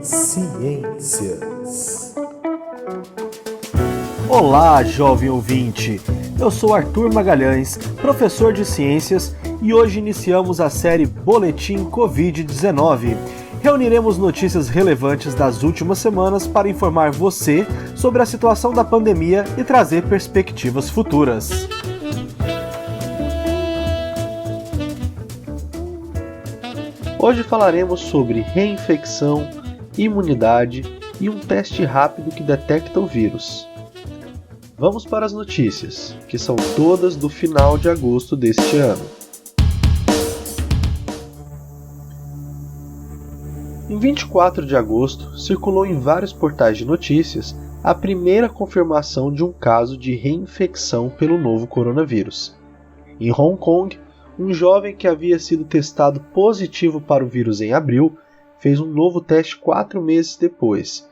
Ciências. Olá, jovem ouvinte! Eu sou Arthur Magalhães, professor de Ciências, e hoje iniciamos a série Boletim Covid-19. Reuniremos notícias relevantes das últimas semanas para informar você sobre a situação da pandemia e trazer perspectivas futuras. Hoje falaremos sobre reinfecção, imunidade e um teste rápido que detecta o vírus. Vamos para as notícias, que são todas do final de agosto deste ano. Em 24 de agosto, circulou em vários portais de notícias a primeira confirmação de um caso de reinfecção pelo novo coronavírus. Em Hong Kong, um jovem que havia sido testado positivo para o vírus em abril fez um novo teste 4 meses depois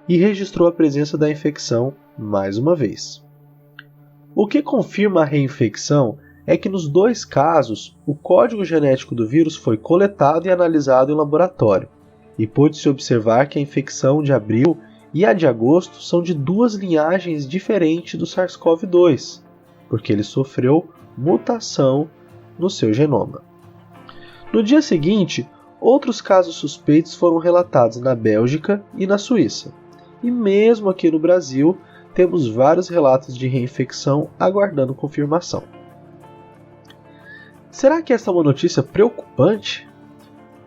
e registrou a presença da infecção mais uma vez. O que confirma a reinfecção é que nos dois casos o código genético do vírus foi coletado e analisado em laboratório, e pôde-se observar que a infecção de abril e a de agosto são de duas linhagens diferentes do SARS-CoV-2, porque ele sofreu mutação no seu genoma. No dia seguinte, outros casos suspeitos foram relatados na Bélgica e na Suíça. E mesmo aqui no Brasil, temos vários relatos de reinfecção aguardando confirmação. Será que essa é uma notícia preocupante?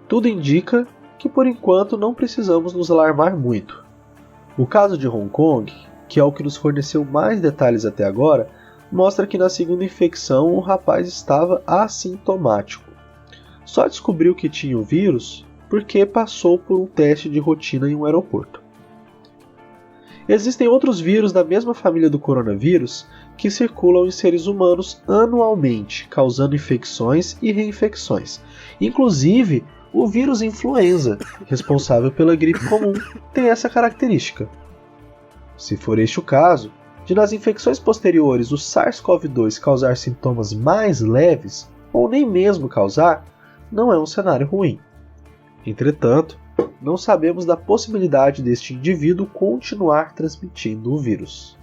Tudo indica que por enquanto não precisamos nos alarmar muito. O caso de Hong Kong, que é o que nos forneceu mais detalhes até agora, mostra que na segunda infecção o rapaz estava assintomático. Só descobriu que tinha o vírus porque passou por um teste de rotina em um aeroporto. Existem outros vírus da mesma família do coronavírus que circulam em seres humanos anualmente, causando infecções e reinfecções. Inclusive, o vírus influenza, responsável pela gripe comum, tem essa característica. Se for este o caso, de nas infecções posteriores o SARS-CoV-2 causar sintomas mais leves, ou nem mesmo causar, não é um cenário ruim. Entretanto, não sabemos da possibilidade deste indivíduo continuar transmitindo o vírus.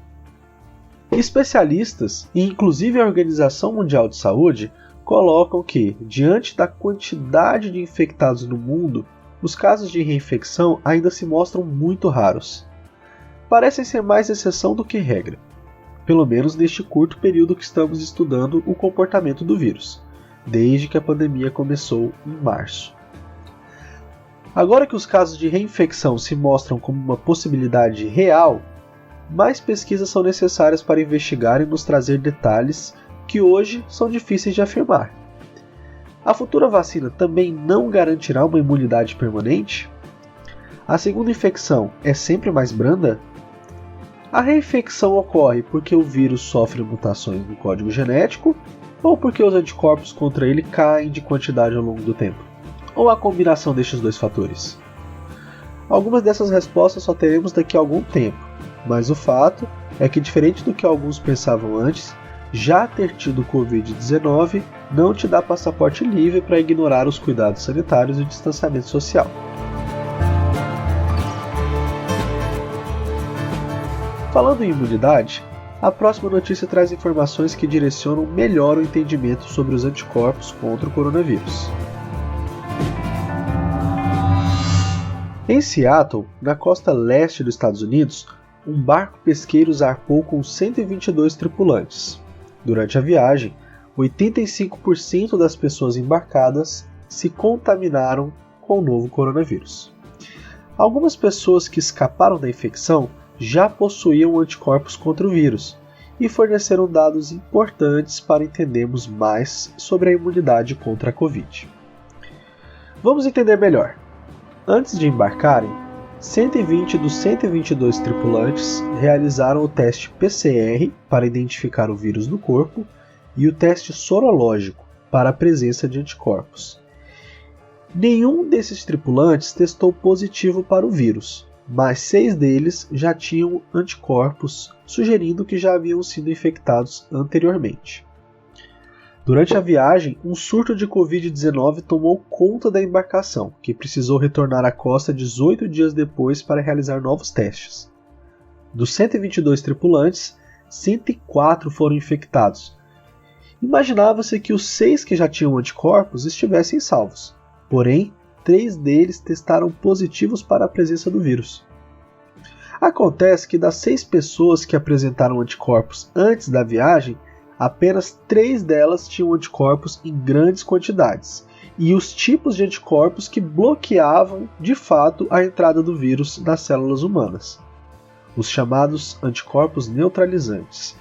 Especialistas, e inclusive a Organização Mundial de Saúde, colocam que, diante da quantidade de infectados no mundo, os casos de reinfecção ainda se mostram muito raros. Parecem ser mais exceção do que regra, pelo menos neste curto período que estamos estudando o comportamento do vírus, desde que a pandemia começou em março. Agora que os casos de reinfecção se mostram como uma possibilidade real, mais pesquisas são necessárias para investigar e nos trazer detalhes que hoje são difíceis de afirmar. A futura vacina também não garantirá uma imunidade permanente? A segunda infecção é sempre mais branda? A reinfecção ocorre porque o vírus sofre mutações no código genético ou porque os anticorpos contra ele caem de quantidade ao longo do tempo? Ou a combinação destes dois fatores? Algumas dessas respostas só teremos daqui a algum tempo, mas o fato é que, diferente do que alguns pensavam antes, já ter tido Covid-19 não te dá passaporte livre para ignorar os cuidados sanitários e o distanciamento social. Falando em imunidade, a próxima notícia traz informações que direcionam melhor o entendimento sobre os anticorpos contra o coronavírus. Em Seattle, na costa leste dos Estados Unidos, um barco pesqueiro zarpou com 122 tripulantes. Durante a viagem, 85% das pessoas embarcadas se contaminaram com o novo coronavírus. Algumas pessoas que escaparam da infecção já possuíam anticorpos contra o vírus e forneceram dados importantes para entendermos mais sobre a imunidade contra a Covid. Vamos entender melhor. Antes de embarcarem, 120 dos 122 tripulantes realizaram o teste PCR para identificar o vírus no corpo e o teste sorológico para a presença de anticorpos. Nenhum desses tripulantes testou positivo para o vírus, mas 6 deles já tinham anticorpos, sugerindo que já haviam sido infectados anteriormente. Durante a viagem, um surto de Covid-19 tomou conta da embarcação, que precisou retornar à costa 18 dias depois para realizar novos testes. Dos 122 tripulantes, 104 foram infectados. Imaginava-se que os 6 que já tinham anticorpos estivessem salvos, porém, 3 deles testaram positivos para a presença do vírus. Acontece que das 6 pessoas que apresentaram anticorpos antes da viagem, apenas 3 delas tinham anticorpos em grandes quantidades, e os tipos de anticorpos que bloqueavam, de fato, a entrada do vírus nas células humanas, os chamados anticorpos neutralizantes.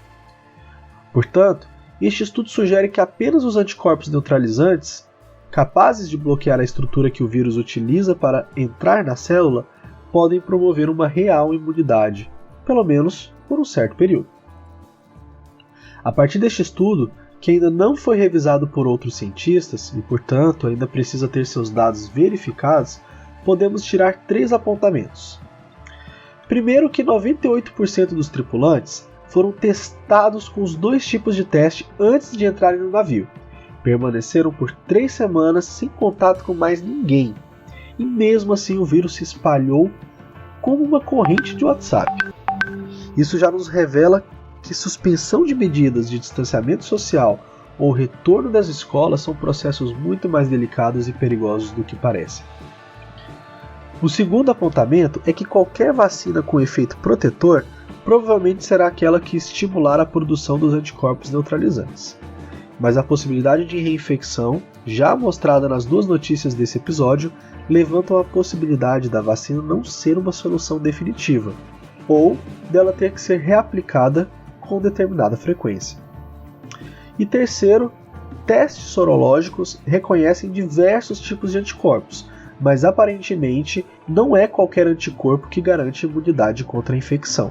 Portanto, este estudo sugere que apenas os anticorpos neutralizantes, capazes de bloquear a estrutura que o vírus utiliza para entrar na célula, podem promover uma real imunidade, pelo menos por um certo período. A partir deste estudo, que ainda não foi revisado por outros cientistas e, portanto, ainda precisa ter seus dados verificados, podemos tirar 3 apontamentos. Primeiro, que 98% dos tripulantes foram testados com os 2 tipos de teste antes de entrarem no navio. Permaneceram por 3 semanas sem contato com mais ninguém. E mesmo assim o vírus se espalhou como uma corrente de WhatsApp. Isso já nos revela que suspensão de medidas de distanciamento social ou retorno das escolas são processos muito mais delicados e perigosos do que parecem. O segundo apontamento é que qualquer vacina com efeito protetor provavelmente será aquela que estimular a produção dos anticorpos neutralizantes. Mas a possibilidade de reinfecção, já mostrada nas 2 notícias desse episódio, levantam a possibilidade da vacina não ser uma solução definitiva, ou dela ter que ser reaplicada com determinada frequência. E terceiro, testes sorológicos reconhecem diversos tipos de anticorpos, mas aparentemente não é qualquer anticorpo que garante imunidade contra a infecção.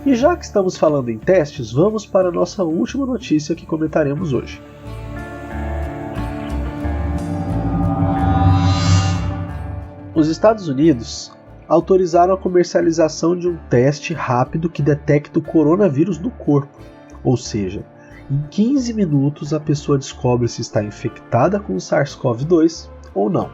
E já que estamos falando em testes, vamos para a nossa última notícia que comentaremos hoje. Os Estados Unidos autorizaram a comercialização de um teste rápido que detecta o coronavírus no corpo, ou seja, em 15 minutos a pessoa descobre se está infectada com o SARS-CoV-2 ou não.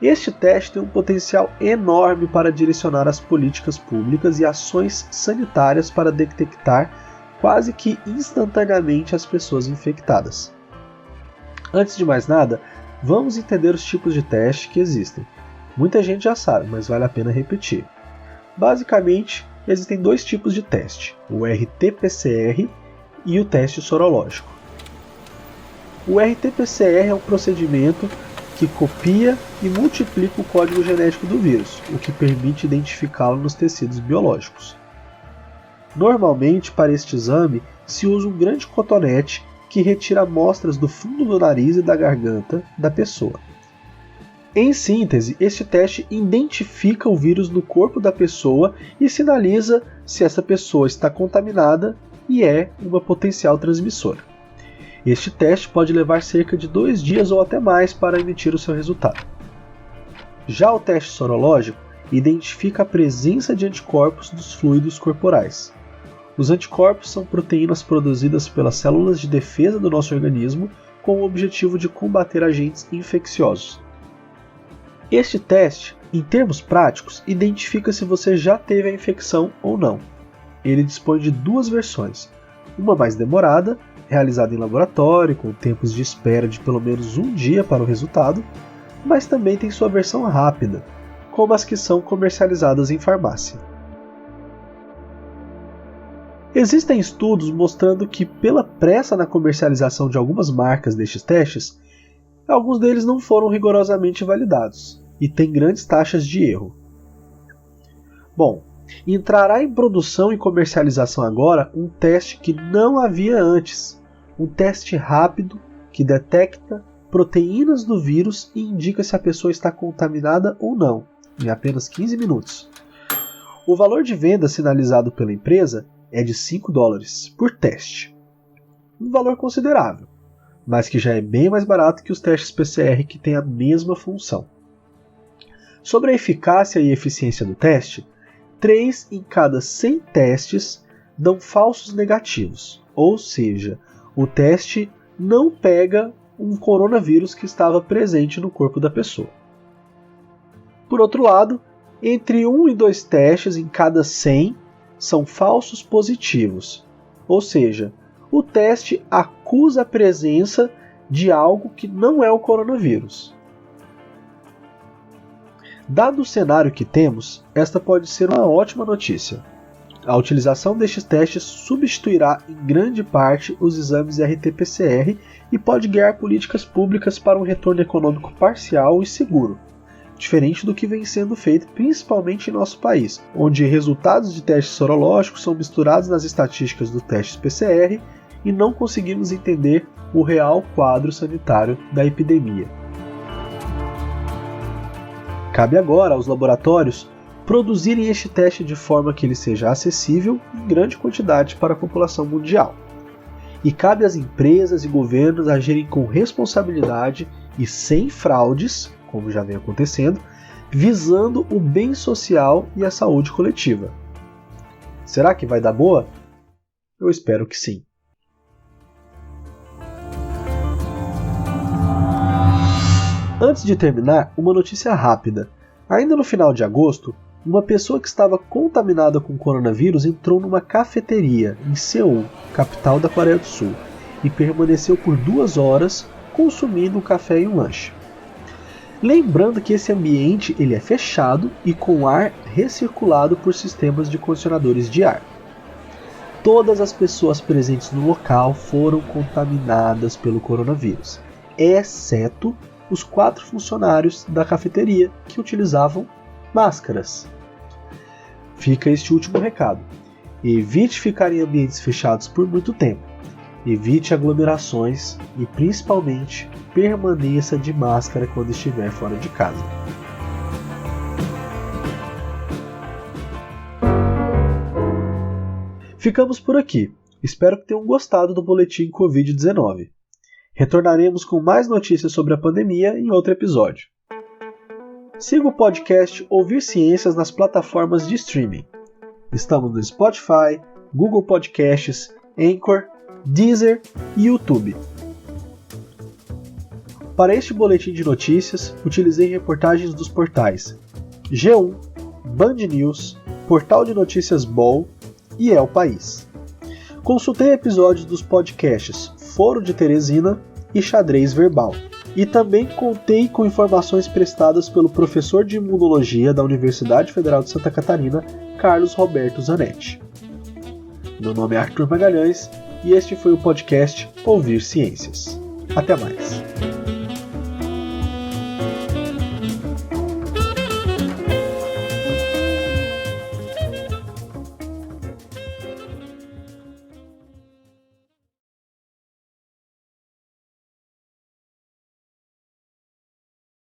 Este teste tem um potencial enorme para direcionar as políticas públicas e ações sanitárias para detectar quase que instantaneamente as pessoas infectadas. Antes de mais nada, vamos entender os tipos de teste que existem. Muita gente já sabe, mas vale a pena repetir. Basicamente, existem 2 tipos de teste, o RT-PCR e o teste sorológico. O RT-PCR é um procedimento que copia e multiplica o código genético do vírus, o que permite identificá-lo nos tecidos biológicos. Normalmente, para este exame, se usa um grande cotonete que retira amostras do fundo do nariz e da garganta da pessoa. Em síntese, este teste identifica o vírus no corpo da pessoa e sinaliza se essa pessoa está contaminada e é uma potencial transmissora. Este teste pode levar cerca de 2 dias ou até mais para emitir o seu resultado. Já o teste sorológico identifica a presença de anticorpos dos fluidos corporais. Os anticorpos são proteínas produzidas pelas células de defesa do nosso organismo com o objetivo de combater agentes infecciosos. Este teste, em termos práticos, identifica se você já teve a infecção ou não. Ele dispõe de 2 versões, uma mais demorada, realizada em laboratório, com tempos de espera de pelo menos 1 dia para o resultado, mas também tem sua versão rápida, como as que são comercializadas em farmácia. Existem estudos mostrando que, pela pressa na comercialização de algumas marcas destes testes, alguns deles não foram rigorosamente validados e têm grandes taxas de erro. Bom, entrará em produção e comercialização agora um teste que não havia antes, um teste rápido que detecta proteínas do vírus e indica se a pessoa está contaminada ou não, em apenas 15 minutos. O valor de venda sinalizado pela empresa é de $5 por teste, um valor considerável, mas que já é bem mais barato que os testes PCR que têm a mesma função. Sobre a eficácia e eficiência do teste, 3 em cada 100 testes dão falsos negativos, ou seja, o teste não pega um coronavírus que estava presente no corpo da pessoa. Por outro lado, entre 1 e 2 testes em cada 100 são falsos positivos, ou seja, o teste acusa a presença de algo que não é o coronavírus. Dado o cenário que temos, esta pode ser uma ótima notícia. A utilização destes testes substituirá em grande parte os exames RT-PCR e pode guiar políticas públicas para um retorno econômico parcial e seguro, diferente do que vem sendo feito principalmente em nosso país, onde resultados de testes sorológicos são misturados nas estatísticas do teste PCR e não conseguimos entender o real quadro sanitário da epidemia. Cabe agora aos laboratórios produzirem este teste de forma que ele seja acessível em grande quantidade para a população mundial. E cabe às empresas e governos agirem com responsabilidade e sem fraudes, como já vem acontecendo, visando o bem social e a saúde coletiva. Será que vai dar boa? Eu espero que sim. Antes de terminar, uma notícia rápida. Ainda no final de agosto, uma pessoa que estava contaminada com coronavírus entrou numa cafeteria em Seul, capital da Coreia do Sul, e permaneceu por 2 horas consumindo um café e um lanche. Lembrando que esse ambiente ele é fechado e com ar recirculado por sistemas de condicionadores de ar. Todas as pessoas presentes no local foram contaminadas pelo coronavírus, exceto os 4 funcionários da cafeteria que utilizavam máscaras. Fica este último recado. Evite ficar em ambientes fechados por muito tempo. Evite aglomerações e, principalmente, permaneça de máscara quando estiver fora de casa. Ficamos por aqui. Espero que tenham gostado do boletim Covid-19. Retornaremos com mais notícias sobre a pandemia em outro episódio. Siga o podcast Ouvir Ciências nas plataformas de streaming. Estamos no Spotify, Google Podcasts, Anchor, Deezer e YouTube. Para este boletim de notícias, utilizei reportagens dos portais G1, Band News, Portal de Notícias BOL e El País. Consultei episódios dos podcasts Foro de Teresina e Xadrez Verbal. E também contei com informações prestadas pelo professor de Imunologia da Universidade Federal de Santa Catarina, Carlos Roberto Zanetti. Meu nome é Arthur Magalhães e este foi o podcast Ouvir Ciências. Até mais!